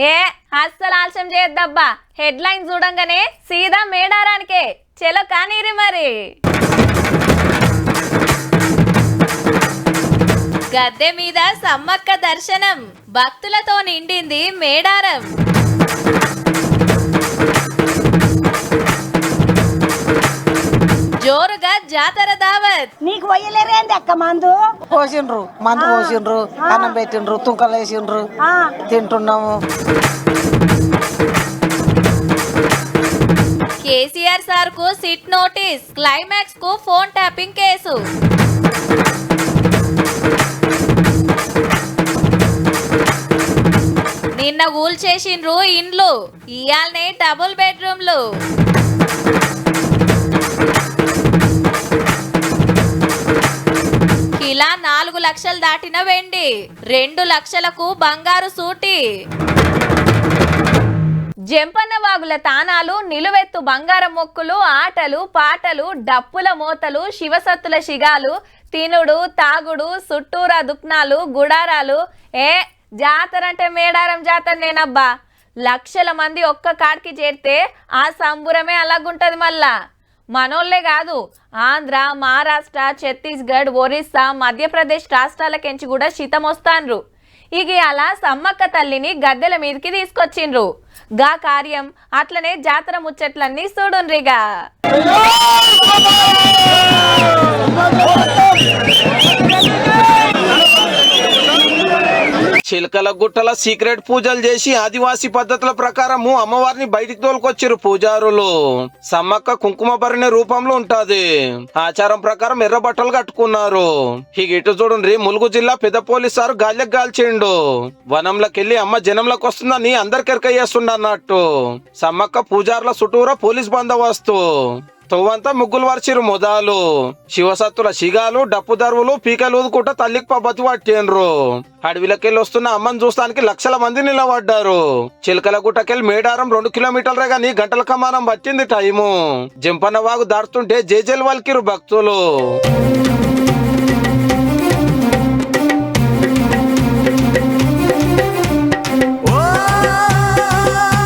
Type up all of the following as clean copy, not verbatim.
ఏ అస్సలు ఆలస్యం చేయొద్దబ్బా, హెడ్లైన్ చూడంగానే సీదా మేడారానికే చెలో కానీరి మరి. గద్దె మీద సమ్మక్క దర్శనం, భక్తులతో నిండింది మేడారం. జోరుగా జాతర దావత్. నీకు పోయలేరేంది అక్క మందు పోసిండ్రు, మందు పోసిండ్రు, అన్నం పెట్టిండ్రు, తుంకలు వేసిండ్రు, తింటున్నాము. కేసీఆర్ సార్ కు సిట్ నోటీస్, క్లైమాక్స్ కు ఫోన్ ట్యాపింగ్ కేసు. నిన్న కూల్చేసిండ్రు ఇండ్లు, ఇయాల్నే డబుల్ బెడ్రూమ్లు. కిలా 4 లక్షలు దాటిన వెండి, 2 లక్షలకు బంగారు సూటి. జంపన్న వాగుల తానాలు, నిలువెత్తు బంగారం మొక్కులు, ఆటలు పాటలు, డప్పుల మోతలు, శివసత్తుల శిగాలు, తినుడు తాగుడు, చుట్టూరా దుక్నాలు, గుడారాలు. జాతర అంటే మేడారం జాతర నేనబ్బా. లక్షల మంది ఒక్క కాడికి చేరితే ఆ సంబురమే అలాగుంటది. మళ్ళా మనోళ్లే కాదు, ఆంధ్ర, మహారాష్ట్ర, ఛత్తీస్గఢ్, ఒరిస్సా, మధ్యప్రదేశ్ రాష్ట్రాలకెంచి కూడా శీతమొస్తాన్రు. ఇక అలా సమ్మక్క తల్లిని గద్దెల మీదకి తీసుకొచ్చిండ్రు. గా కార్యం అట్లనే జాతర ముచ్చట్లన్నీ చూడుండ్రిగా. చిలకల గుట్టల సీక్రెట్ పూజలు చేసి ఆదివాసీ పద్ధతుల ప్రకారము అమ్మవారిని బయటికి తోలుకొచ్చారు పూజారులు. సమ్మక్క కుంకుమ భరిణి రూపంలో ఉంటది. ఆచారం ప్రకారం ఎర్ర బట్టలు కట్టుకున్నారు. ఇక ఇటు చూడండి, ములుగు జిల్లా పెద్దపోలి సారు గాలికి గాల్చిండు. వనంలోకెళ్లి అమ్మ జనంలోకి వస్తుందని అందరికి ఎరక చేస్తుండన్నట్టు. సమ్మక్క పూజారుల చుట్టూరా పోలీస్ బందోబస్తు. తొవ్వంతా ముగ్గులు వరిచిరు మొదలు. శివసత్తుల శిగాలు, డప్పు దరువులు, పీకలు ఊదుకుంటా తల్లికి పబ్బతి పట్టిండ్రు. అడవిలోకెళ్ళి వస్తున్న అమ్మని చూస్తానికి లక్షల మంది నిలబడ్డారు. చిలకల గుట్టకెళ్ళి మేడారం 2 కిలోమీటర్లే గాని గంటల కమానం పట్టింది టైము. జంపన్న వాగు దాటుతుంటే జేజేలు వల్కిరు భక్తులు.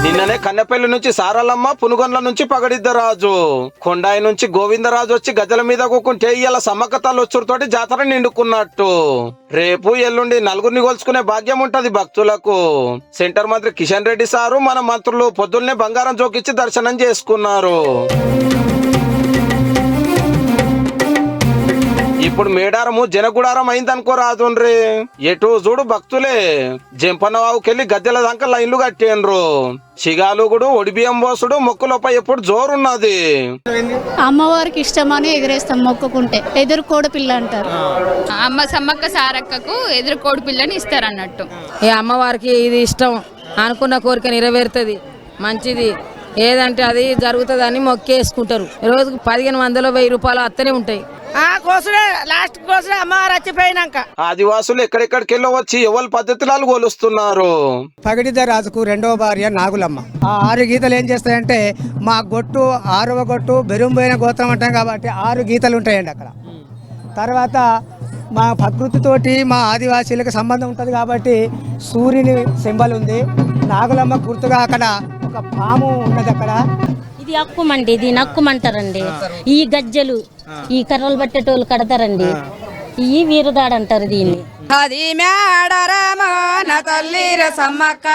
నిన్ననే కన్నెపల్లి నుంచి సారలమ్మ, పునుగొండ్ల నుంచి పగడిద్దరాజు, కొండాయి నుంచి గోవిందరాజు వచ్చి గజల మీద కూకుంటే ఇవాళ సమ్మక్క తల్లి వచ్చుడితోటి జాతర నిండుకున్నట్టు. రేపు ఎల్లుండి నలుగురిని కొలుచుకునే భాగ్యం ఉంటది భక్తులకు. సెంటర్ మంత్రి కిషన్ రెడ్డి సారు, మన మంత్రులు పొద్దున్నే బంగారం జోకిచ్చి దర్శనం చేసుకున్నారు. ఇప్పుడు మేడారము జనగుడారం అయిందనుకో రాదుండ్రి. ఎటు చూడు భక్తులే. జంపన్నవాగుకెళ్ళి గద్దెల దాకా లైన్లు కట్టేండ్రు. శిగాలుగుడు, ఒడిబియ్యం పోసుడు, మొక్కులపై ఎప్పుడు జోరున్నది. అమ్మవారికి ఇష్టమని ఎగరేస్తాం మొక్కుకుంటే. ఎదురు కోడిపిల్ల అంటారు. అమ్మ సమ్మక్క సారక్కకు ఎదురు కోడిపిల్లని ఇస్తారు అన్నట్టు. ఈ అమ్మవారికి ఇది ఇష్టం, అనుకున్న కోరిక నెరవేరుతుంది, మంచిది ఏదంటే అది జరుగుతుంది అని మొక్కేసుకుంటారు. రోజుకు 1500 1000 రూపాయలు అత్తనే ఉంటాయి. లాస్ట్ కోసమే అమ్మవారు వచ్చిపోయినాక ఆదివాసులు ఎక్కడెక్కడికెళ్ళో వచ్చి ఎవరి పద్ధతులు కొలుస్తున్నారు. పగడిద్దరాజుకు 2వ భార్య నాగులమ్మ. ఆ 6 గీతలు ఏం చేస్తాయంటే, మా గొట్టు 6వ గొట్టు బెరుంబోయిన గోత్రం అంటాం కాబట్టి 6 గీతలు ఉంటాయండి అక్కడ. తర్వాత మా ప్రకృతితోటి మా ఆదివాసీలకు సంబంధం ఉంటుంది కాబట్టి సూర్యుని సింబల్ ఉంది. నాగులమ్మ గుర్తుగా అక్కడ ఒక పాము ఉన్నది అక్కడ. ఇది అక్కుమండి, దీని అక్కుమంటారండి. ఈ గజ్జలు ఈ కర్రలు పట్టేటోళ్ళు కడతారండి. ఈ వీరుదాడు అంటారు దీన్ని. అది మేడారమో నా తల్లిర సమ్మక్క,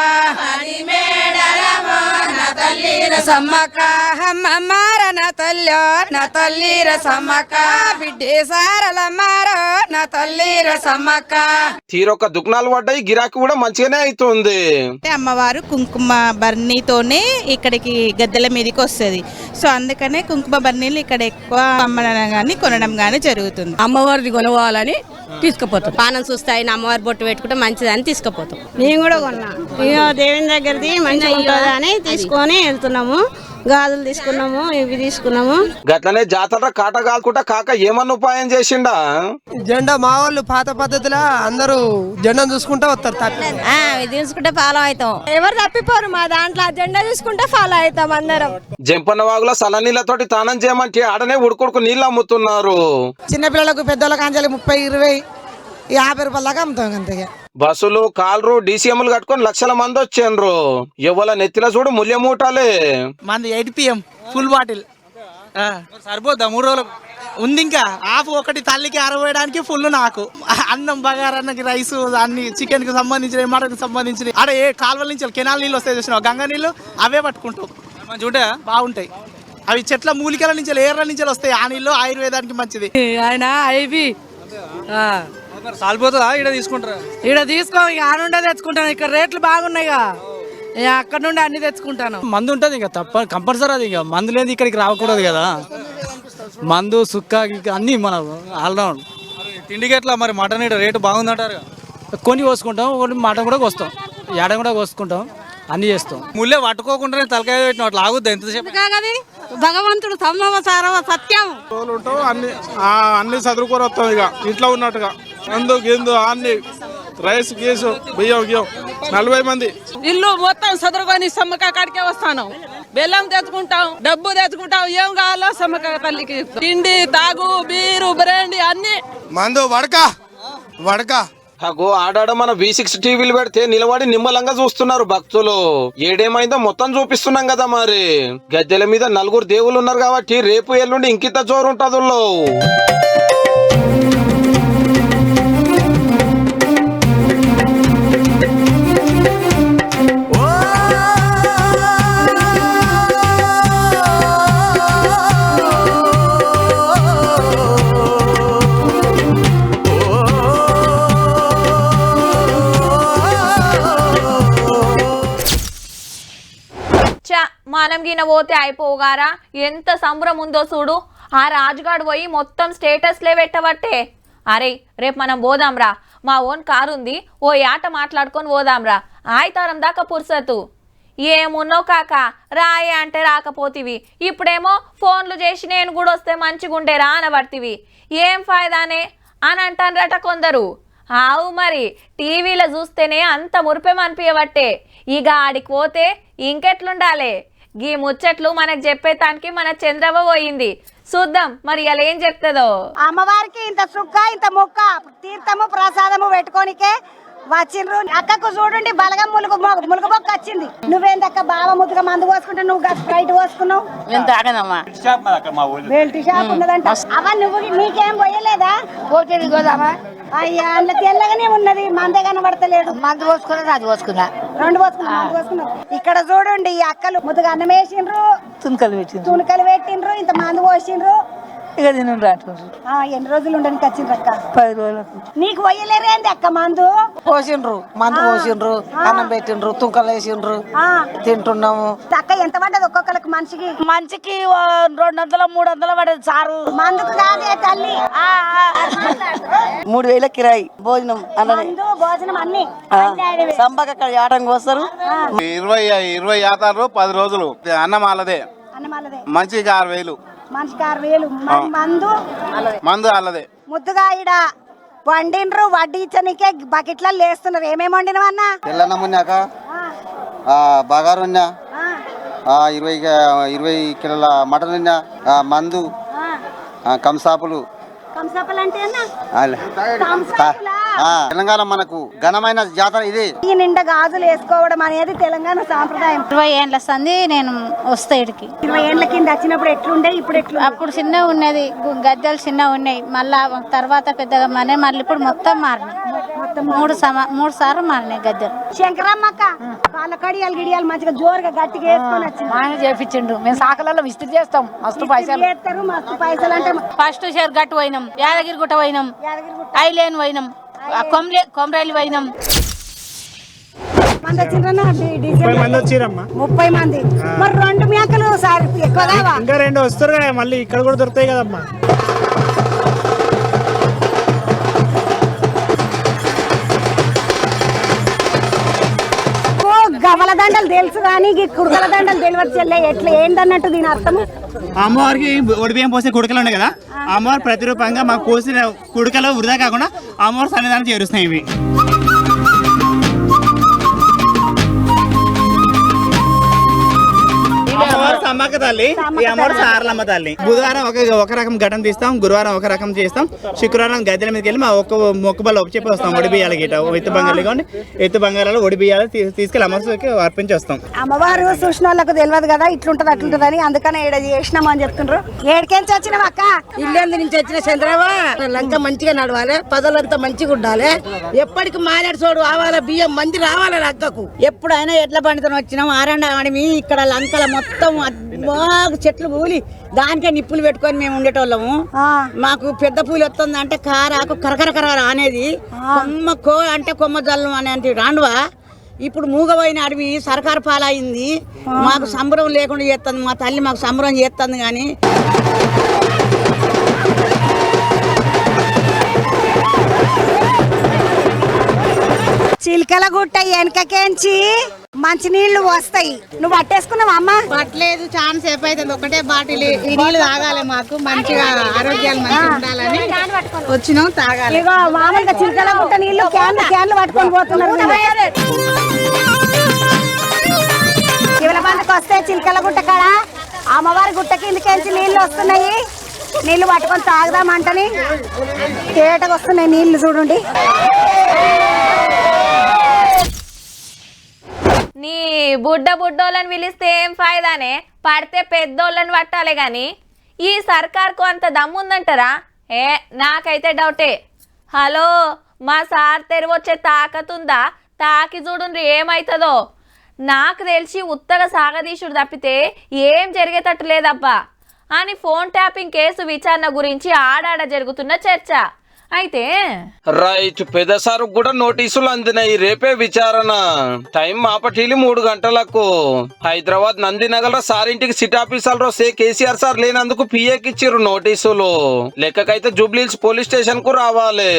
అది మేడారమో నా తల్లిర సమ్మక్క, అమ్మమ్మార నా తల్లో నా తల్లిర సమ్మక్క, బిడ్డే సారలమ్మారో నా తల్లిర సమ్మక్క. తీరొక్క దుకాణాలు పడ్డాయి, గిరాకీ కూడా మంచిగానే అవుతుంది. అమ్మవారు కుంకుమ బర్నీతోనే ఇక్కడికి గద్దెల మీదకి వస్తుంది. సో అందుకనే కుంకుమ బర్నీలు ఇక్కడ ఎక్కువ అమ్మడం గానీ కొనడం గానీ జరుగుతుంది. అమ్మవారిది కొనవాలని తీసుకుపోతాం. పానం చూస్తాయి, అమ్మవారి బొట్టు పెట్టుకుంటే మంచిదని తీసుకుపోతాం. నేను కూడా కొన్నా, దేవుని దగ్గరది మంచిగా ఉంటుంది అని తీసుకొని వెళ్తున్నాము. గాజులు తీసుకున్నాము, ఇవి తీసుకున్నాము. గట్లనే జాతర కాట కాకుండా కాక ఏమన్నా ఉపాయం చేసిండా? జెండా మా వాళ్ళు పాత పద్ధతిలో అందరూ జెండాను చూసుకుంటా వస్తారు. తీసుకుంటే ఫాలో అవుతాం. ఎవరు తప్పిపోరు మా దాంట్లో. జెండా చూసుకుంటే ఫాలో అవుతాం అందరం. జంపన్న వాగులో సలనీళ్ళతోటి తానం చేయమంటే ఆడనే ఉడుకుడుకు నీళ్ళు అమ్ముతున్నారు. చిన్నపిల్లలకు పెద్దోళ్ళకి అంజలి 30 20 50 రూపాయల దాకా అమ్ముతాం అంతే. బస్సులు కాల్రు డీసీఎంలు కట్టుకొని లక్షల మంది వచ్చిండ్రు. ఎవల నెత్తిలో చూడు ముల్యమూటాలే. మంది 8 PM ఫుల్ బాటిల్ సరిపోద్దా 3 రోజులు ఉంది. ఇంకా హాఫ్ ఒకటి తల్లికి అరవేయడానికి ఫుల్ నాకు అన్నం బగారన్నకి రైస్ అన్ని చికెన్ కి సంబంధించిన మటన్ కి సంబంధించిన ఆడ ఏ కాలువల నుంచి కెనాల్ నీళ్ళు వస్తాయి చూసినావు, గంగా నీళ్ళు అవే పట్టుకుంటాం. చూడ బాగుంటాయి అవి, చెట్ల మూలికల నుంచి ఏర్ల నుంచి వస్తాయి. ఆ నీళ్ళు ఆయుర్వేదానికి మంచిది. ఆయన ఐవి సాలిపోతుందా? ఇక్కడ తీసుకుంటారా? ఇక్కడ తీసుకో, ఇక ఆనుండే తెచ్చుకుంటాను. ఇక్కడ రేట్లు బాగున్నాయిగా, అక్కడ నుండి అన్ని తెచ్చుకుంటాను. మందు ఉంటుంది ఇంకా తప్ప కంపల్సరీ. అది ఇంకా మందు లేదు ఇక్కడికి రాకూడదు కదా. మందు సుక్క అన్ని మన ఆల్రౌండ్. తిండికి ఎట్లా మరి? మటన్ ఇక్కడ రేటు బాగుందంటారు. కొన్ని కోసుకుంటాం, కొన్ని మటన్ కూడా కోస్తాం, ఏడ కూడా కోసుకుంటాం, అన్ని చేస్తాం. ముళ్ళే పట్టుకోకుండానే తలకాయ పెట్టిన అట్లా ఆగుద్ది ఎంతసేపు? భగవంతుడు సమ్మసారవ సత్యం. అన్ని చదువుకొని వస్తాం ఇక ఇంట్లో ఉన్నట్టుగా. గిందు అన్ని రైస్ గీసు బియ్యం 40 మంది ఇల్లు మొత్తం చదువుకొని సమ్మక్క కాడికే వస్తాను. బెల్లం తెచ్చుకుంటాం, డబ్బు తెచ్చుకుంటాం, ఏం కావాలో సమ్మక్క తల్లికి. తిండి, తాగు, బీరు, బ్రాండి అన్ని. మందు వడక అగో ఆడాడ మన V6 టీవీలు పెడితే నిలబడి నిమ్మలంగా చూస్తున్నారు భక్తులు. ఏడేమైందో మొత్తం చూపిస్తున్నాం కదా. మరి గద్దెల మీద 4 దేవుళ్ళు ఉన్నారు కాబట్టి రేపు ఎల్లుండి ఇంకింత జోరు ఉంటుంది. మనం గిన పోతే అయిపోగారా, ఎంత సంబరం ఉందో చూడు. ఆ రాజుగాడు పోయి మొత్తం స్టేటస్లే పెట్టబట్టే. అరే రేపు మనం పోదాంరా, మా ఓన్ కారు ఉంది, ఓ ఆట మాట్లాడుకొని పోదాంరా. ఆయితారం దాకా పుర్సతు. ఏమున్నో కాక రాయే అంటే రాకపోతివి, ఇప్పుడేమో ఫోన్లు చేసి నేను కూడా వస్తే మంచిగుండేరా అనబడితివి. ఏం ఫాయిదానే అని అంటాన్రట కొందరు. ఆవు మరి టీవీలో చూస్తేనే అంత మురిపేమనిపించబట్టే. ఇక ఆడికి పోతే ఇంకెట్లుండాలి. గీ ముచ్చట్లు మనకు చెప్పేతానికి మన చంద్రవ్వ పోయింది. చూద్దాం మరి ఇలా ఏం చెప్తుందో. అమ్మవారికి ఇంత సుక్క ఇంత మొక్క తీర్థము ప్రసాదము పెట్టుకోనికే వచ్చిండ్రు. అక్కకు చూడండి బలగం ములుగు బొక్క వచ్చింది. నువ్వేందక్క బావ ముద్దుగా మందు పోసుకుంటే నువ్వు స్ప్రైట్ పోసుకున్నావు. బెల్ట్ షాప్ ఉన్నదంట. అవ నువ్వు నీకేం పోయలేదా? పోతుంది గోదామా? అయ్యా అందులో తెల్లగానే ఉన్నది, మందే కనబడతలేదు. మందు పోసుకున్నా అది పోసుకున్నా, 2 పోసుకున్నా. ఇక్కడ చూడండి ఈ అక్కలు ముద్దుగా అన్నం వేసిండ్రు, తుణుకలు పెట్టిండ్రు, ఇంత మందు పోసిండ్రు. ఇక ఎన్ని రోజులు ఉండడానికి వచ్చిండ్రు అక్క? 10 రోజులకు. నీకు పోయలేరేంది అక్క మందు? పోసిండ్రు, అన్నం పెట్టిండ్రు, తుంకలు వేసిండ్రు, తింటున్నాము. అక్క ఎంత పడ్డది ఒక్కొక్కరికి? మనిషికి 200-300 పడేది సారు. మందుకు కాదే తల్లి, 3000 కిరాయి, భోజనం భోజనం అన్ని. సంబక అక్కడ ఆటంకి వస్తారు. 20 ఆతారు 10 రోజులు అన్నం వాళ్ళదే. మంచిగా 6000. మనిషికి 6000. మందు వాళ్ళదే. ముద్దుగా ఇడ వండిండ్రు, వడ్డించనికే బకెట్ల లేస్తున్నారు. ఏమేమి వండినవన్నా? తెల్లన్నం ఉన్నాక బగారు ఉన్నా, 20 కిలోల మటన్ ఉన్నా, మందు, కంసాపులు. తెలంగాణ మనకు ఘనమైన జాతర ఇది. ఈ నిండా గాజులు వేసుకోవడం అనేది తెలంగాణ సాంప్రదాయం. 20 ఏళ్ళ సంది నేను వస్తా ఇడికి. 20 ఏళ్ల కింద వచ్చినప్పుడు ఎట్లుండే, ఇప్పుడు ఎట్లు? అప్పుడు చిన్న ఉన్నది, గద్దెలు చిన్న ఉన్నాయి. మళ్ళా తర్వాత పెద్దగా మానే, మళ్ళీ ఇప్పుడు మొత్తం మారినాయి. 3 సార్లు మారినాయి గద్దెలు. శంకరమ్మక్క వాళ్ళ కడియాలు గిడియాలు మంచిగా జోరుగా గట్టిగా వేసుకొని వచ్చింది. ఆయన చేపించిండు. మేము సాకలలో విస్తృతి చేస్తాం, మస్తు పైసలు చేస్తారు. మస్తు పైసలు అంటే ఫస్ట్ షేర్ గట్టు పోయినాం, యాదగిరిగుట్ట పోయినాం, ఐలేన్ పోయినాం, కొమరేలి పోయినాం. 30 మంది. మరి 2 మేకలు సార్ ఎక్కువ ఇంకా 2 వస్తారు కదా, మళ్ళీ ఇక్కడ కూడా దొరుకుతాయి కదమ్మా. గవల దండలు తెలుసు కానీ కుడుకల దండలు తెలియదు చెల్లె. ఎట్లా ఏంటన్నట్టు దీని అర్థం? అమ్మవారికి ఒడిబియ్యం పోసే కుడుకలు ఉన్నాయి కదా, అమ్మవారు ప్రతిరూపంగా మాకు పోసిన కుడుకలు వృధా కాకుండా అమ్మవారి సన్నిధానం చేరుస్తాయి. ఇవి అమ్మవారు సమ్మక్క తల్లి, ఈ అమ్మవారు సారలమ్మ తల్లి. బుధవారం ఒక రకం ఘటన తీస్తాం, గురువారం ఒక రకం చేస్తాం, శుక్రవారం గద్దెల మీదకి వెళ్ళి మా ఒక్క మొక్కుబల్ల చెప్పి వస్తాం. ఒడి బియ్యాలు గిట్ట ఎత్తు బంగారు కానీ ఎత్తు బంగారాలు ఒడి బియ్యాలు తీసుకెళ్ళి అమ్మవారికి అర్పించి వస్తాం. అమ్మవారు చూసిన వాళ్ళకు తెలియదు కదా ఇట్లుంటది అట్లుంటది అని, అందుకనే ఏడ చేసినాం అని చెప్తుండ్రు. ఏడికెంచి వచ్చినాం అక్క? ఇల్లేందు నుంచి వచ్చిన చంద్రవా లంక మంచిగా నడవాలి, పదలంతా మంచిగా ఉండాలి, ఎప్పటికి మాలాడు చోడు రావాలి, బియ్యం మంది రావాలి అక్కకు. ఎప్పుడైనా ఎడ్ల బండితో వచ్చినాం ఆరండి ఇక్కడ లంకల మొత్తం బాగా చెట్లు పూలి దానికే నిప్పులు పెట్టుకొని మేము ఉండేటోళ్ళము. మాకు పెద్ద పూలు వస్తుంది అంటే కారాకు కరకర అనేది, కొమ్మ కో అంటే కొమ్మ జల్లం అనేది రాండువా. ఇప్పుడు మూగపోయిన అడవి సర్కారు పాలైంది. మాకు సంబరం లేకుండా చేస్తుంది, మా తల్లి మాకు సంబరం చేస్తుంది. కానీ చిలకల గుట్ట వెనకకేంచి మంచి నీళ్లు వస్తాయి. నువ్వు పట్టేసుకున్నావా అమ్మ? పట్టలేదు, చాలా సేపు అవుతుంది. ఒకటే బాటిల్ ఈ నీళ్లు తాగాలి, మాకు మంచిగా ఆరోగ్యాలు మంచిగా ఉండాలని వచ్చినాం తాగాలి. ఇగో మామూలుగా చిలకల గుట్ట నీళ్లు క్యాన్లు పట్టుకొని పోతున్నారు. శివల బందకు వస్తే చిలకల గుట్ట కాడ అమ్మవారి గుట్ట కిందకేంచి నీళ్లు వస్తున్నాయి. నీళ్లు పట్టుకొని తాగుదామంటని తేటకు వస్తున్నాయి నీళ్లు చూడండి. నీ బుడ్డోళ్ళని పిలిస్తే ఏం ఫాయిదానే, పడితే పెద్దోళ్ళని పట్టాలి గాని ఈ సర్కార్కు అంత దమ్ముందంటారా? నాకైతే డౌటే. హలో, మా సార్ తెరవచ్చే తాకతుందా? తాకి చూడుండ్రి ఏమవుతుందో. నాకు తెలిసి ఉత్తగా సాగదీశుడు తప్పితే ఏం జరిగేటట్టు లేదబ్బా అని ఫోన్ ట్యాపింగ్ కేసు విచారణ గురించి ఆడాడ జరుగుతున్న చర్చ. అయితే రైట్, పెదసారు కూడా నోటీసులు అందినాయి. రేపే విచారణ. టైం మాపటీలి 3 గంటలకు. హైదరాబాద్ నందినగర్ సారింటికి సిట్ ఆఫీసర్ సే కేసీఆర్ సార్ లేనందుకు పిఏకి ఇచ్చిర్రు నోటీసులు. లెక్కకైతే జూబ్లీహిల్స్ పోలీస్ స్టేషన్ కు రావాలి.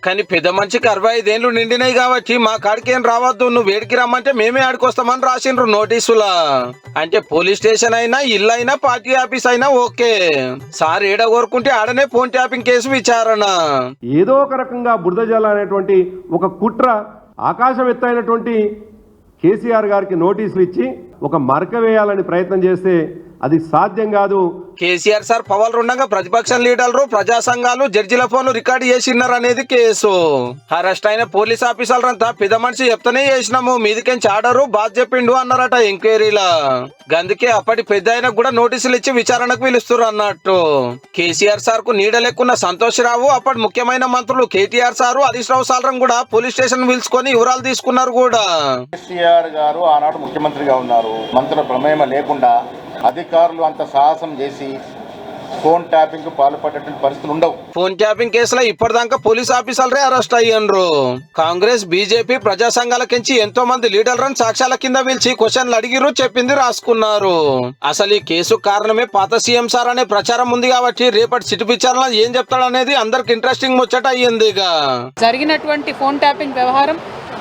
కానీ పెద్ద మనిషికి 65 ఏళ్ళు నిండినాయి కాబట్టి మా కాడికి ఏం రావద్దు, నువ్వు వేడికి రమ్మంటే మేమే ఆడికొస్తామని రాసిండ్రు నోటీసులా. అంటే పోలీస్ స్టేషన్ అయినా ఇల్లు అయినా పార్టీ ఆఫీస్ అయినా ఓకే. సార్ ఏడ కోరుకుంటే ఆడనే ఫోన్ ట్యాపింగ్ కేసు విచారణ. ఏదో ఒక రకంగా బురద జల అనేటువంటి ఒక కుట్ర ఆకాశం ఎత్తైనటువంటి కేసీఆర్ గారికి నోటీసులు ఇచ్చి ఒక మరక వేయాలని ప్రయత్నం చేస్తే అది సాధ్యం కాదు. కేసీఆర్ సార్ పవర్ ఉండగా ప్రతిపక్ష లీడర్లు, ప్రజా సంఘాలు, జడ్జిల ఫోన్లు రికార్డు చేసినారు అనేది కేసు. అరెస్ట్ అయిన పోలీస్ ఆఫీసర్లు అంతా పెద్ద మనిషి చెప్తానే చేసినాము, మీదికెంచి ఆర్డరు బాధ చెప్పిండు అన్నారట ఎంక్వైరీలా. అందుకే అప్పటి పెద్ద ఆయనకు కూడా నోటీసులు ఇచ్చి విచారణకు పిలుస్తారు అన్నట్టు. కేసీఆర్ సార్ కు నీడలెక్కున్న సంతోష్ రావు, అప్పటి ముఖ్యమైన మంత్రులు కేటీఆర్ సారు, హరీష్ రావు సార్ కూడా పోలీస్ స్టేషన్ పిలుచుకొని వివరాలు తీసుకున్నారు కూడా. కేసీఆర్ గారు ఆనాడు ముఖ్యమంత్రిగా ఉన్నారు, మంత్రుల ప్రమేయం లేకుండా అధికారులు అంత సాహసం చేసి ఫోన్ ట్యాపింగ్ పాల్పడేటువంటి పరిస్థితులు ఉండవు. ఫోన్ ట్యాపింగ్ కేసులో ఇప్పటిదాకా పోలీస్ ఆఫీసర్లే అరెస్ట్ అయ్యిండ్రు. కాంగ్రెస్, బీజేపీ, ప్రజా సంఘాలకించి ఎంతో మంది లీడర్లను సాక్ష్యాల కింద పిలిచి క్వశ్చన్లు అడిగిరు, చెప్పింది రాసుకున్నారు. అసలు ఈ కేసు కారణమే పాత సీఎం సార్ అనే ప్రచారం ఉంది కాబట్టి రేపటి సిట్ విచారణ ఏం చెప్తాడనేది అందరికి ఇంట్రెస్టింగ్ ముచ్చట అయ్యింది. జరిగినటువంటి ఫోన్ ట్యాపింగ్ వ్యవహారం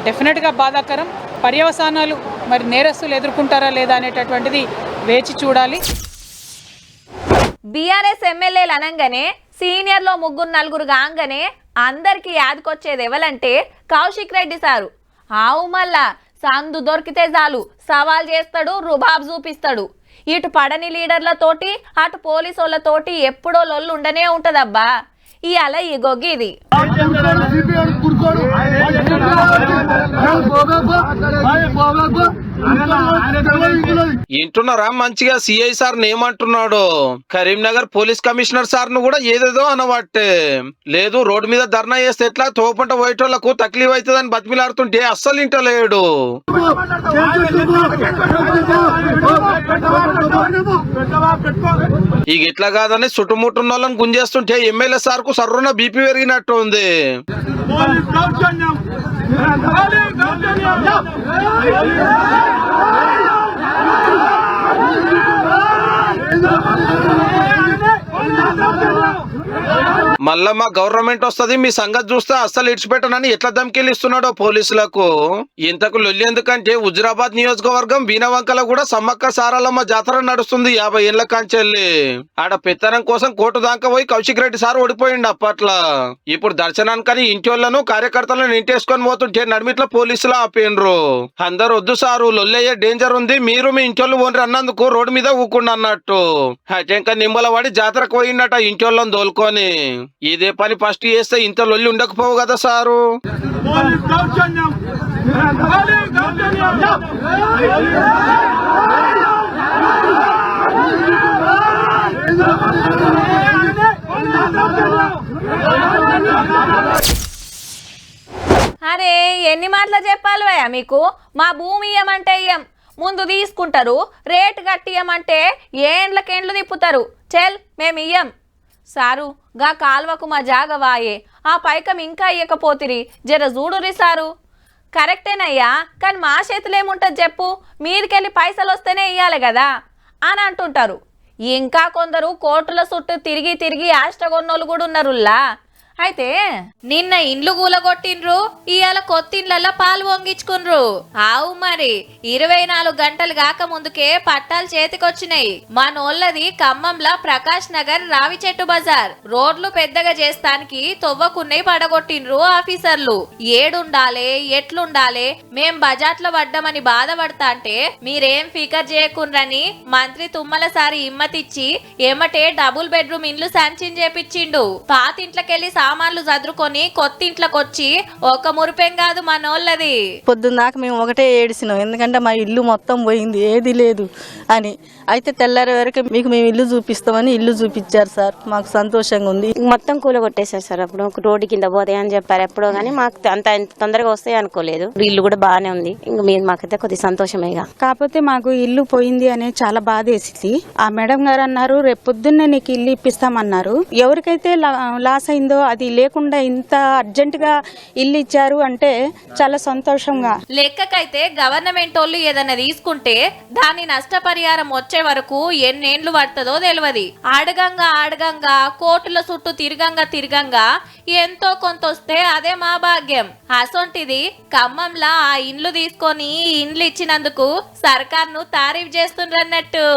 డెఫినెట్ గా బాధాకరం. పర్యవసానాలు మరి నేరస్తులు ఎదుర్కొంటారా లేదా అనేటటువంటిది వేచి చూడాలి. బీఆర్ఎస్ ఎమ్మెల్యేలు అనగానే సీనియర్లో 3-4 కాగానే అందరికి యాదకొచ్చేది ఎవరంటే కౌశిక్ రెడ్డి సారు. ఆవు మళ్ళా సందు దొరికితే చాలు సవాల్ చేస్తాడు, రుబాబ్ చూపిస్తాడు. ఇటు పడని లీడర్లతోటి అటు పోలీసు వాళ్ళతోటి ఎప్పుడో లొల్లు ఉండనే ఉంటదబ్బా. ఇవాళ ఈ గొగ్గిది వింటున్నారా మంచిగా సిఐ సార్ ఏమంటున్నాడు? కరీంనగర్ పోలీస్ కమిషనర్ సార్ ను కూడా ఏదేదో అనబట్టే లేదు, రోడ్డు మీద ధర్నా చేస్తే ఎట్లా తోపంట పోయేటోళ్లకు తక్లీఫ్ అవుతుందని బతిమిలాడుతుంటే అస్సలు ఇంటలేడు. ఇక ఇట్లా కాదని చుట్టుముట్టున్న వాళ్ళని గుంజేస్తుంటే ఎమ్మెల్యే సార్ కు సర్రున బీపీ పెరిగినట్టు ఉంది. మళ్ళా మా గవర్నమెంట్ వస్తది మీ సంగతి చూస్తే అస్సలు ఇడిచిపెట్టనని ఎట్లా ధమ్కిలిస్తున్నాడో పోలీసులకు. ఇంతకు లొల్లి ఎందుకంటే హుజురాబాద్ నియోజకవర్గం వీణవంకల కూడా సమ్మక్క సారాలమ్మ జాతర నడుస్తుంది 50 ఏళ్ల కాంచెల్లి. ఆడ పెత్తనం కోసం కోర్టు దాకా పోయి కౌశిక్ రెడ్డి సార్ ఓడిపోయిండు అప్పట్లా. ఇప్పుడు దర్శనానికని ఇంటోళ్లను కార్యకర్తలను ఇంటేసుకొని పోతుంటే నడిమిట్ల పోలీసులు ఆపేండ్రు. అందరు వద్దు సారు లొల్లయ్యే డేంజర్ ఉంది, మీరు మీ ఇంటోళ్ళు ఓన్రి అన్నందుకు రోడ్డు మీద ఊకుండా అన్నట్టు. ఇంకా నిమ్మల వాడి జాతరకు పోయిండట ఇంటోళ్ళని దోలుకొని. ఇదే పని ఫస్ట్ చేస్తే ఇంత లొల్లి ఉండకపోవు కదా సారు. అరే ఎన్ని మాటలు చెప్పాలి భయ్యా మీకు? మా భూమి ఇయ్యమంటే ఇయ్యం, ముందు తీసుకుంటారు, రేటు కట్టియమంటే ఏండ్లకేండ్లు తిప్పుతారు. చెల్ మేము ఇయ్యం సారు. గా కాల్వకు మా జాగ వాయే, ఆ పైకం ఇంకా ఇయ్యకపోతిరి, జర చూడురి సారు. కరెక్టేనయ్యా, కానీ మా చేతులు ఏముంటుంది చెప్పు, మీదికెళ్ళి పైసలు వస్తేనే ఇయ్యాలి కదా అని అంటుంటారు. ఇంకా కొందరు కోర్టుల చుట్టూ తిరిగి తిరిగి ఆష్టగొన్నోళ్ళు కూడా ఉన్నారుల్లా. అయితే నిన్న ఇండ్లు కూలగొట్టిండ్రు, ఇవాళ కొత్త ఇండ్లలో పాలు వంగించుకుండ్రు. ఆవు మరి 24 గంటలు కాక ముందుకే పట్టాలు చేతికొచ్చినాయి. మనోళ్ళది ఖమ్మంలా ప్రకాష్ నగర్ రావి చెట్టు బజార్. రోడ్లు పెద్దగా చేస్తానికి తొవ్వకున్నై పడగొట్టిండ్రు ఆఫీసర్లు. ఏడుండాలే ఎట్లుండాలే, మేం బజార్లో పడ్డామని బాధపడతా అంటే మీరేం ఫికర్ చేయకుండ్రని మంత్రి తుమ్మల సారి హిమ్మతిచ్చి ఏమటే డబుల్ బెడ్రూమ్ ఇండ్లు శాంక్షన్ చేపించిండు. పాతింట్లకెళ్లి సామాన్లు చదురుకొని కొత్త ఇంట్లోకి వచ్చి ఒక మురిపేం కాదు మనోళ్ళది. పొద్దున్న దాకా మేము ఒకటే ఏడిసినాం, ఎందుకంటే మా ఇల్లు మొత్తం పోయింది, ఏది లేదు అని. అయితే తెల్లారి వరకు మీకు మేము ఇల్లు చూపిస్తామని ఇల్లు చూపించారు సార్. మాకు సంతోషంగా ఉంది. మొత్తం కూలగొట్టేశారు సార్. అప్పుడు ఒక రోడ్డు కింద పోతాయి అని చెప్పారు ఎప్పుడో, కానీ మాకు అంత తొందరగా వస్తాయి అనుకోలేదు. ఇల్లు కూడా బాగానే ఉంది. ఇంకా మీరు మాకైతే కొద్దిగా సంతోషమేగా. కాకపోతే మాకు ఇల్లు పోయింది అనే చాలా బాధ వేసింది. ఆ మేడం గారు అన్నారు రేపు పొద్దున్నే నీకు ఇల్లు ఇప్పిస్తామన్నారు. ఎవరికైతే లాస్ అయిందో అది లేకుండా ఇంత అర్జెంట్ గా ఇల్లు ఇచ్చారు అంటే చాలా సంతోషంగా. లెక్కకైతే గవర్నమెంట్ వాళ్ళు ఏదైనా తీసుకుంటే దాని నష్టపరిహారం వచ్చే వరకు ఎన్నేండ్లు పడుతుందో తెలియదు. అడగంగా కోర్టుల చుట్టూ తిరగంగా ఎంతో కొంత వస్తే అదే మా భాగ్యం. అసొంటిది ఖమ్మంలా ఆ ఇండ్లు తీసుకొని ఇండ్లు ఇచ్చినందుకు సర్కార్ను తారీఫ్ చేస్తుండ్రన్నట్టు.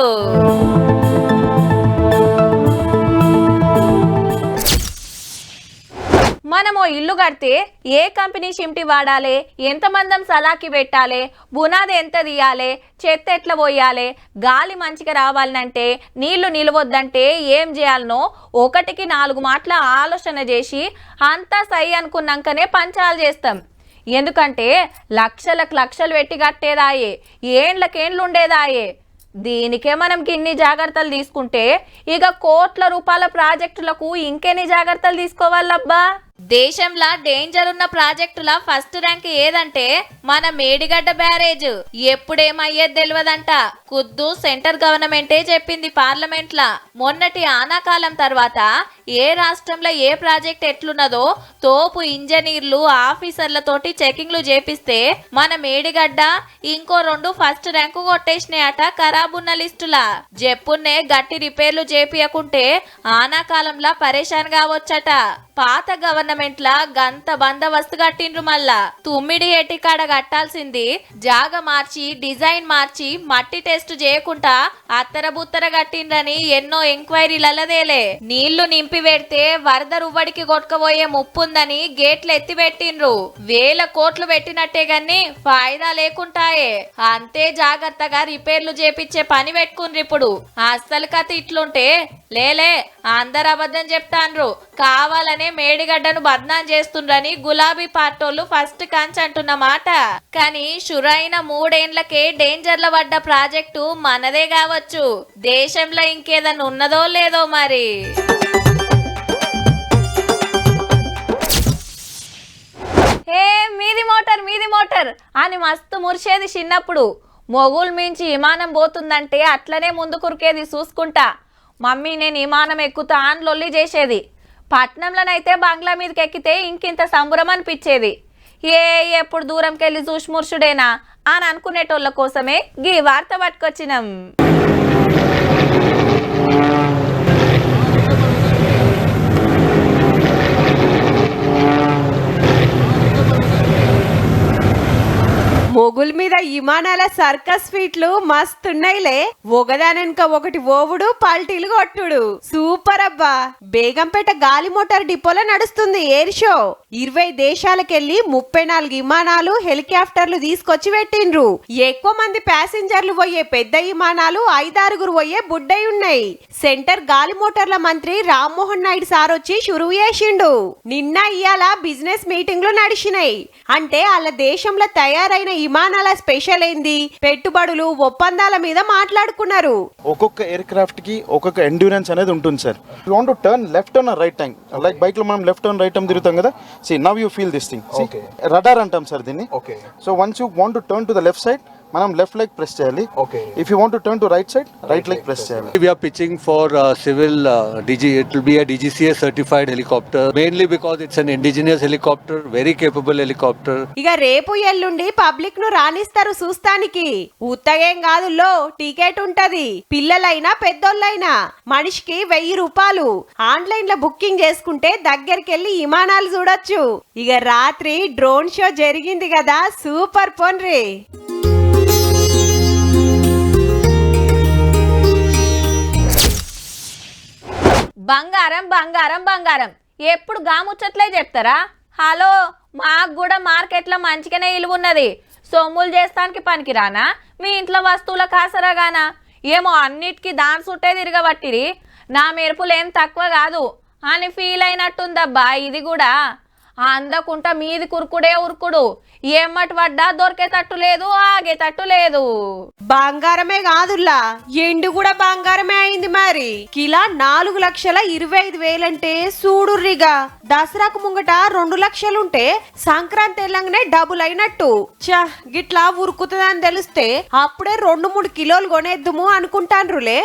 మనము ఇల్లు కడితే ఏ కంపెనీ షిమ్టి వాడాలి, ఎంతమందం సలాకి పెట్టాలి, బునాది ఎంత తీయాలి, చెత్త ఎట్లా పోయాలి, గాలి మంచిగా రావాలంటే నీళ్లు నిలవద్దంటే ఏం చేయాలనో 1కి 4 మాటల ఆలోచన చేసి అంతా సై అనుకున్నాకనే పంచాలు చేస్తాం. ఎందుకంటే లక్షలు పెట్టి కట్టేదాయే, ఏండ్లకేండ్లు ఉండేదాయే. దీనికే మనం ఇన్ని జాగ్రత్తలు తీసుకుంటే ఇక కోట్ల రూపాయల ప్రాజెక్టులకు ఇంకెన్ని జాగ్రత్తలు తీసుకోవాలబ్బా. దేశంలో డేంజర్ ఉన్న ప్రాజెక్టుల ఫస్ట్ ర్యాంక్ ఏదంటే మన మేడిగడ్డ బ్యారేజ్. ఎప్పుడేమయ్యేది తెలియదంట, ఖుద్దు సెంటర్ గవర్నమెంటే చెప్పింది పార్లమెంట్ లా. మొన్నటి ఆనాకాలం తర్వాత ఏ రాష్ట్రంలో ఏ ప్రాజెక్ట్ ఎట్లున్నదో తోపు ఇంజనీర్లు ఆఫీసర్లతోటి చెకింగ్లు చేపిస్తే మన మేడిగడ్డ ఇంకో 2 ఫస్ట్ ర్యాంకు కొట్టేసినాయట ఖరాబున్న లిస్టులా. జెప్పున్నే గట్టి రిపేర్లు చేపియకుంటే ఆనాకాలంలో పరేషాన్ కావచ్చట. పాత గవర్నమెంట్ లా గంత బందోబస్తు కట్టిండ్రు. మళ్ళా తుమ్మిడి ఏటి కాడ కట్టాల్సింది జాగ మార్చి డిజైన్ మార్చి మట్టి టెస్ట్ చేయకుండా అత్తరబుత్తర కట్టిండ్రని ఎన్నో ఎంక్వైరీలదేలే. నీళ్లు నింపి పెడితే వరద రువ్వడికి కొట్టుకుపోయే ముప్పుందని గేట్లు ఎత్తి పెట్టిండ్రు. 1000 కోట్లు పెట్టినట్టే గాని ఫాయిదా లేకుంటాయే. అంతే జాగ్రత్తగా రిపేర్లు చేపించే పని పెట్టుకుండ్రు. ఇప్పుడు అస్సలు కథ ఇట్లుంటే లేలే అందరు అబద్ధం చెప్తాండ్రు, కావాలనే మేడిగడ్డను బద్నాం చేస్తుండ్రని గులాబీ పార్టోళ్ళు ఫస్ట్ కంచ్ అంటున్న మాట. కానీ షురైన 3 ఏండ్లకే డేంజర్ల పడ్డ ప్రాజెక్టు మనదే కావచ్చు. దేశంలో ఇంకేదన్నా ఉన్నదో లేదో మరి. ఏ మీది మోటార్ అని మస్తు మురిసేది చిన్నప్పుడు. మొగులు మించి విమానం పోతుందంటే అట్లనే ముందు కురికేది చూసుకుంటా. మమ్మీ నేను విమానం ఎక్కుతా అని లొల్లి చేసేది. పట్నంలోనైతే బంగ్లా మీదకి ఎక్కితే ఇంకింత సంబరం అనిపించేది. ఎప్పుడు దూరంకి వెళ్ళి చూసి ముర్షుడేనా అని అనుకునేటోళ్ళ కోసమే గీ వార్త పట్టుకొచ్చినాం. మొగుల మీద విమానాల సర్కస్ ఫీట్లు మస్తున్నాయిలే. ఒకదానెనక ఒకటి ఓవుడు పల్టీలు కొట్టుడు. సూపర్ అబ్బా. బేగంపేట గాలి మోటార్ డిపోలో నడుస్తుంది ఎయిర్ షో. 20 దేశాలకెళ్లి 34 విమానాలు హెలికాప్టర్లు తీసుకొచ్చి పెట్టిండ్రు. ఎక్కువ మంది ప్యాసింజర్లు పోయే పెద్ద విమానాలు 5-6 పోయే బుడ్డై ఉన్నాయి. సెంటర్ గాలి మోటార్ల మంత్రి రామ్మోహన్ నాయుడు సార్ వచ్చి షురువు చేసిండు. నిన్న ఇయాల బిజినెస్ మీటింగ్లు నడిచినాయి. అంటే వాళ్ళ దేశంలో తయారైన విమానాల స్పెషల్ ఏంది, పెట్టుబడులు ఒప్పందాల మీద మాట్లాడుకున్నారు. ఒక్కొక్క ఎయిర్ క్రాఫ్ట్ కి ఒక్కొక్క ఎండ్యూరెన్స్ అనేది ఉంటుంది sir. You want to turn left on right time, like bike లో మనం లెఫ్ట్ ఆన్ రైట్ టైం తిరుగుతాం కదా. See now you feel this thing. Radar అంటాం సార్ దీన్ని. So once you want to turn to the left side, మనం left leg press చేయాలి. If you want to turn to right side, right leg press చేయాలి. We are pitching for civil it will be a DGCA certified helicopter, mainly because it's an indigenous helicopter, very capable helicopter. ఇక రేపు ఎల్లుండి public ను రాణిస్తారు చూస్తానికి. ఉత్తగేం కాదులో, ticket ఉంటది. పిల్లలైనా పెద్దోళ్ళైనా మనిషికి 1000 రూపాయలు. ఆన్లైన్ లో బుకింగ్ చేసుకుంటే దగ్గరికి వెళ్ళి విమానాలు చూడొచ్చు. ఇక రాత్రి డ్రోన్ షో జరిగింది కదా, సూపర్ పోన్రీ. బంగారం బంగారం బంగారం ఎప్పుడు గాముచ్చట్లే చెప్తారా? హలో, మాకు కూడా మార్కెట్లో మంచిగానే ఇలువున్నది. సొమ్ములు చేస్తానికి పనికిరానా? మీ ఇంట్లో వస్తువుల కాసరాగానా? ఏమో అన్నిటికీ దాని చుట్టే తిరగబట్టిరి. నా మెరుపులేం తక్కువ కాదు అని ఫీల్ అయినట్టుందబ్బా ఇది కూడా. అందకుంటా మీది కురుకుడే ఉరుకుడు. ఏమటి పడ్డా దొరికేటట్టు లేదు, ఆగేటట్టు లేదు. బంగారమే కాదుల్లా, ఎండు కూడా బంగారమే అయింది. మరి కిలా 4,25,000 అంటే చూడుర్రిగా. దసరాకు ముంగట 2 లక్షలుంటే సంక్రాంతి వెళ్ళంగానే డబుల్ అయినట్టు. చా, గిట్లా ఉరుకుతుందని తెలిస్తే అప్పుడే 2-3 కిలోలు కొనేద్దుము అనుకుంటాన్రులే.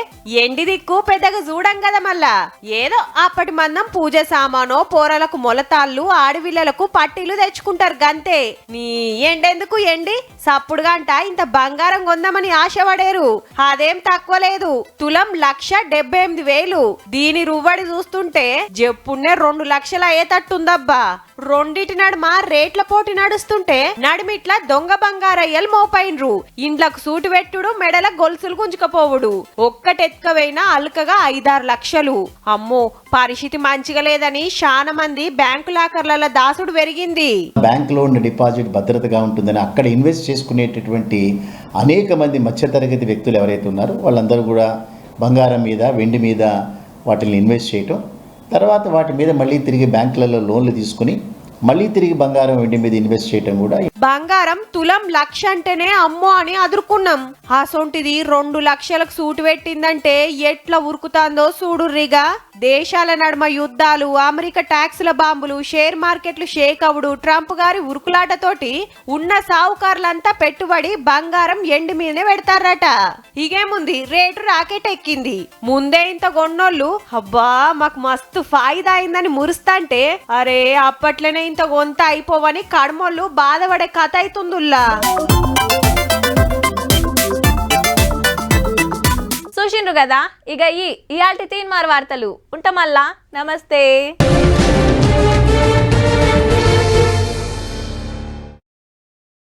ఎండి దిక్కు పెద్దగా చూడం కదా. మళ్ళా ఏదో అప్పటి మందం పూజ సామానో, పోరలకు మొలతాళ్ళు, ఆడవిల్లలకు పట్టీలు తెచ్చుకుంటారు గంతే. నీ ఎండెందుకు ఎండి సప్పుడుగా అంట ఇంత బంగారం కొందామని ఆశపడేరు. అదేం తక్కువ లేదు. తులం 1,78,000. దీని రువ్వడి చూస్తుంటే జప్పున్నే 2 లక్షలు అయ్యేటట్టుందబ్బా. రెండిటి నడుమ రేట్ల పోటీ నడుస్తుంటే నడిమిట్లా దొంగ బంగారయ్యలు మోపైన్రు. ఇండ్లకు సూటు పెట్టుడు, మెడల గొలుసులు గుంజుకపోవుడు. ఒక్కటెత్కవైనా అల్కగా 5-6 లక్షలు. అమ్మో, పరిస్థితి మంచిగా లేదని చాలా మంది బ్యాంకు లాకర్ల దాసుడు పెరిగింది. బ్యాంక్ లో ఉన్న డిపాజిట్ భద్రతగా ఉంటుందని అక్కడ ఇన్వెస్ట్ చేసుకునేటటువంటి అనేక మంది మధ్యతరగతి వ్యక్తులు ఎవరైతే ఉన్నారో వాళ్ళందరూ కూడా బంగారం మీద, వెండి మీద వాటిని ఇన్వెస్ట్ చేయటం, తర్వాత వాటి మీద మళ్ళీ తిరిగి బ్యాంకులలో లోన్లు తీసుకుని మళ్ళీ తిరిగి బంగారం, వెండి మీద ఇన్వెస్ట్ చేయటం కూడా. బంగారం తులం 1,00,000 అంటేనే అమ్మో అని అదురుకున్నాం. అసొంటిది 2 లక్షలకు సూటు పెట్టిందంటే ఎట్లా ఉరుకుతాందో చూడుర్రిగా. దేశాల నడుమ యుద్ధాలు, అమెరికా ట్యాక్సుల బాంబులు, షేర్ మార్కెట్లు షేక్ అవుడు, ట్రంప్ గారి ఉరుకులాటతోటి ఉన్న సావుకారులంతా పెట్టుబడి బంగారం, ఎండి మీదనే పెడతారట. ఇగేముంది, రేటు రాకెట్ ఎక్కింది. ముందే ఇంత కొన్నోళ్ళు అబ్బా మాకు మస్తు ఫాయిదా అయిందని మురుస్తాంటే, అరే అప్పట్లోనే ఇంత కొంత అయిపోవని కడమోళ్ళు బాధపడే కథ అవుతుందిల్లా. చూసిండ్రు కదా, ఇక ఇయాల్టి తీన్మార్ వార్తలు ఉంటామల్లా. నమస్తే.